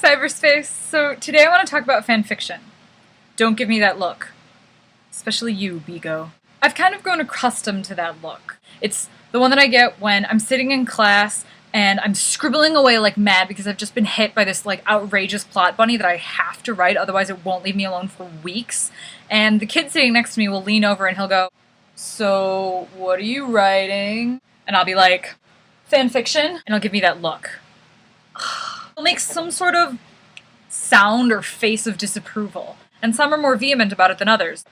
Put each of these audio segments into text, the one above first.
cyberspace. So today I want to talk about fanfiction. Don't give me that look. Especially you, Bigo. I've kind of grown accustomed to that look. It's the one that I get when I'm sitting in class and I'm scribbling away like mad because I've just been hit by this like outrageous plot bunny that I have to write, otherwise it won't leave me alone for weeks. And the kid sitting next to me will lean over and he'll go, "So, what are you writing?" And I'll be like, "Fanfiction," and he'll give me that look. He'll make some sort of sound or face of disapproval, and some are more vehement about it than others.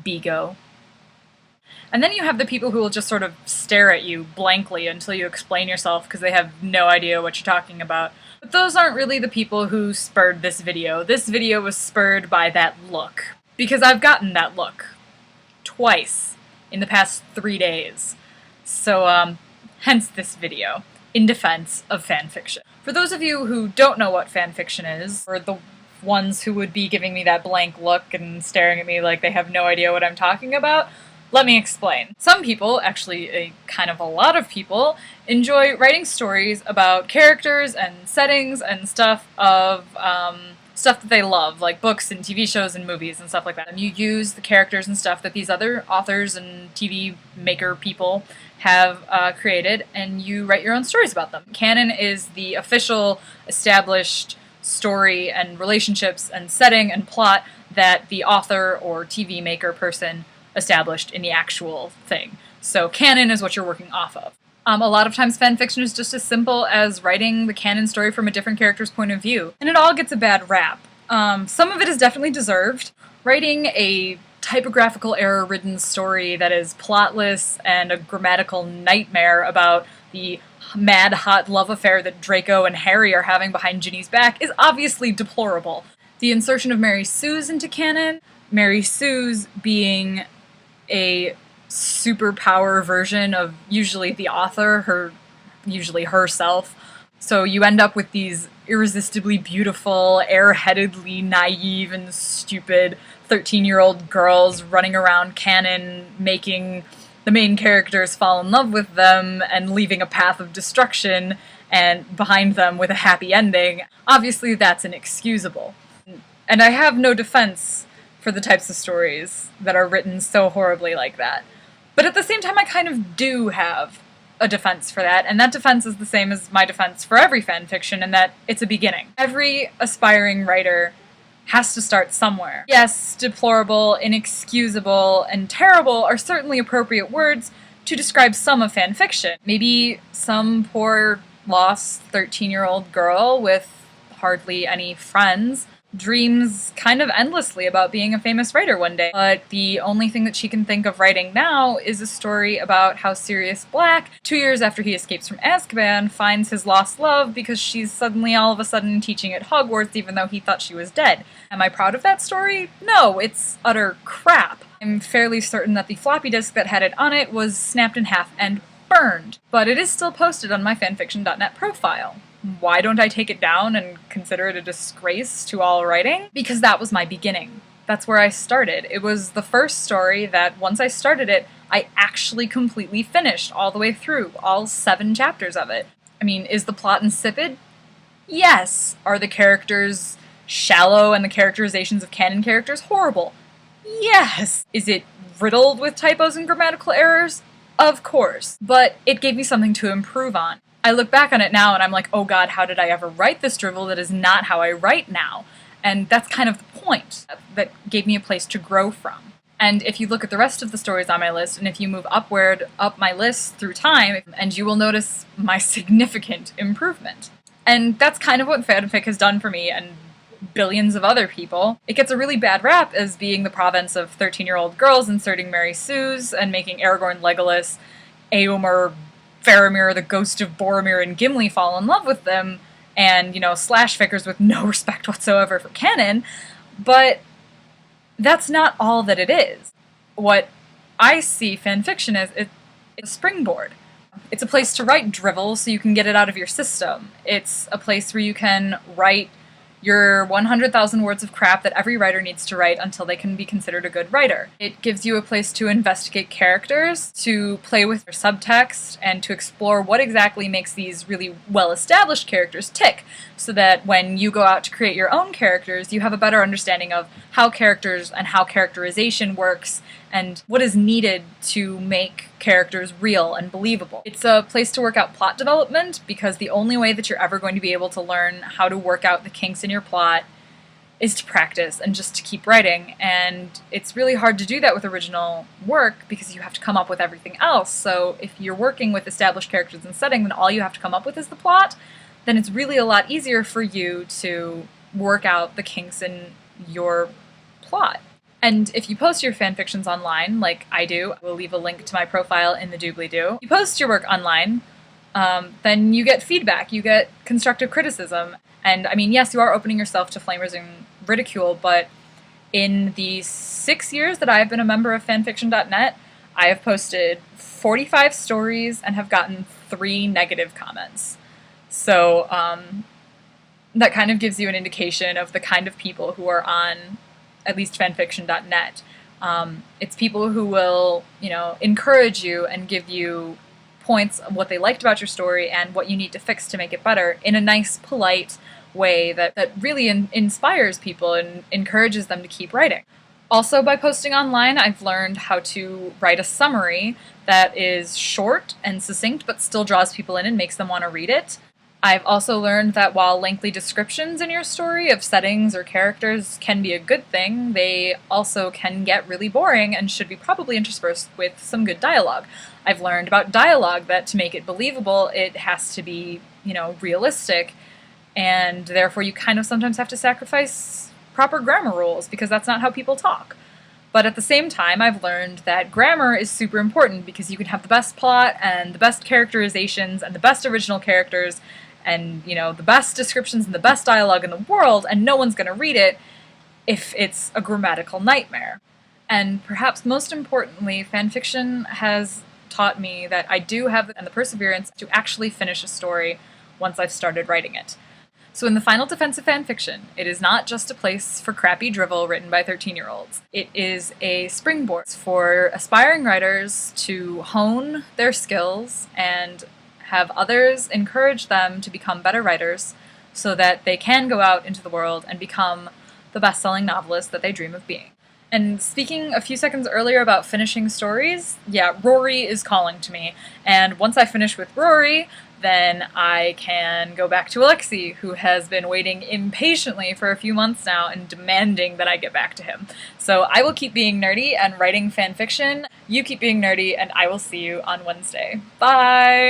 Bigo. And then you have the people who will just sort of stare at you blankly until you explain yourself because they have no idea what you're talking about. But those aren't really the people who spurred this video. This video was spurred by that look. Because I've gotten that look. Twice. In the past 3 days. So, hence this video. In defense of fanfiction. For those of you who don't know what fanfiction is, or the ones who would be giving me that blank look and staring at me like they have no idea what I'm talking about, let me explain. Some people, actually kind of a lot of people, enjoy writing stories about characters and settings and stuff of stuff that they love, like books and TV shows and movies and stuff like that. And you use the characters and stuff that these other authors and TV maker people have created, and you write your own stories about them. Canon is the official, established story and relationships and setting and plot that the author or TV maker person established in the actual thing. So canon is what you're working off of. A lot of times fanfiction is just as simple as writing the canon story from a different character's point of view. And it all gets a bad rap. Some of it is definitely deserved. Writing a typographical error-ridden story that is plotless and a grammatical nightmare about the mad hot love affair that Draco and Harry are having behind Ginny's back is obviously deplorable. The insertion of Mary Sue's into canon, Mary Sue's being a superpower version of usually the author, usually herself. So you end up with these irresistibly beautiful, airheadedly naive and stupid 13-year-old girls running around canon, making the main characters fall in love with them and leaving a path of destruction and behind them with a happy ending. Obviously that's inexcusable. And I have no defense for the types of stories that are written so horribly like that. But at the same time, I kind of do have a defense for that, and that defense is the same as my defense for every fanfiction, in that it's a beginning. Every aspiring writer has to start somewhere. Yes, deplorable, inexcusable, and terrible are certainly appropriate words to describe some of fanfiction. Maybe some poor, lost 13-year-old girl with hardly any friends dreams kind of endlessly about being a famous writer one day, but the only thing that she can think of writing now is a story about how Sirius Black, 2 years after he escapes from Azkaban, finds his lost love because she's suddenly all of a sudden teaching at Hogwarts even though he thought she was dead. Am I proud of that story? No, it's utter crap. I'm fairly certain that the floppy disk that had it on it was snapped in half and burned, but it is still posted on my fanfiction.net profile. Why don't I take it down and consider it a disgrace to all writing? Because that was my beginning. That's where I started. It was the first story that, once I started it, I actually completely finished all the way through, all 7 chapters of it. I mean, is the plot insipid? Yes. Are the characters shallow and the characterizations of canon characters horrible? Yes. Is it riddled with typos and grammatical errors? Of course. But it gave me something to improve on. I look back on it now and I'm like, oh god, how did I ever write this drivel? That is not how I write now. And that's kind of the point that gave me a place to grow from. And if you look at the rest of the stories on my list, and if you move upward up my list through time, and you will notice my significant improvement. And that's kind of what fanfic has done for me and billions of other people. It gets a really bad rap as being the province of 13-year-old girls inserting Mary Sue's and making Aragorn, Legolas, Éomer, Faramir, the ghost of Boromir, and Gimli fall in love with them, and, you know, slash fickers with no respect whatsoever for canon, but that's not all that it is. What I see fanfiction as, it's a springboard. It's a place to write drivel so you can get it out of your system. It's a place where you can write your 100,000 words of crap that every writer needs to write until they can be considered a good writer. It gives you a place to investigate characters, to play with your subtext, and to explore what exactly makes these really well-established characters tick, so that when you go out to create your own characters, you have a better understanding of how characters and how characterization works, and what is needed to make characters real and believable. It's a place to work out plot development, because the only way that you're ever going to be able to learn how to work out the kinks in your plot is to practice and just to keep writing, and it's really hard to do that with original work because you have to come up with everything else. So if you're working with established characters and setting, then all you have to come up with is the plot, then it's really a lot easier for you to work out the kinks in your plot. And if you post your fanfictions online, like I do, I will leave a link to my profile in the doobly-doo. You post your work online, then you get feedback, you get constructive criticism. And I mean, yes, you are opening yourself to flamers and ridicule, but in the 6 years that I have been a member of fanfiction.net, I have posted 45 stories and have gotten 3 negative comments. So that kind of gives you an indication of the kind of people who are on at least fanfiction.net. It's people who will, encourage you and give you points of what they liked about your story and what you need to fix to make it better in a nice, polite way that really inspires people and encourages them to keep writing. Also, by posting online, I've learned how to write a summary that is short and succinct but still draws people in and makes them want to read it. I've also learned that while lengthy descriptions in your story of settings or characters can be a good thing, they also can get really boring and should be probably interspersed with some good dialogue. I've learned about dialogue that to make it believable, it has to be, realistic, and therefore you kind of sometimes have to sacrifice proper grammar rules because that's not how people talk. But at the same time, I've learned that grammar is super important because you can have the best plot and the best characterizations and the best original characters and, the best descriptions and the best dialogue in the world, and no one's going to read it if it's a grammatical nightmare. And perhaps most importantly, fanfiction has taught me that I do have the perseverance to actually finish a story once I've started writing it. So in the final defense of fanfiction, it is not just a place for crappy drivel written by 13-year-olds. It is a springboard for aspiring writers to hone their skills and have others encourage them to become better writers so that they can go out into the world and become the best-selling novelist that they dream of being. And speaking a few seconds earlier about finishing stories, yeah, Rory is calling to me. And once I finish with Rory, then I can go back to Alexei, who has been waiting impatiently for a few months now and demanding that I get back to him. So I will keep being nerdy and writing fanfiction. You keep being nerdy, and I will see you on Wednesday. Bye!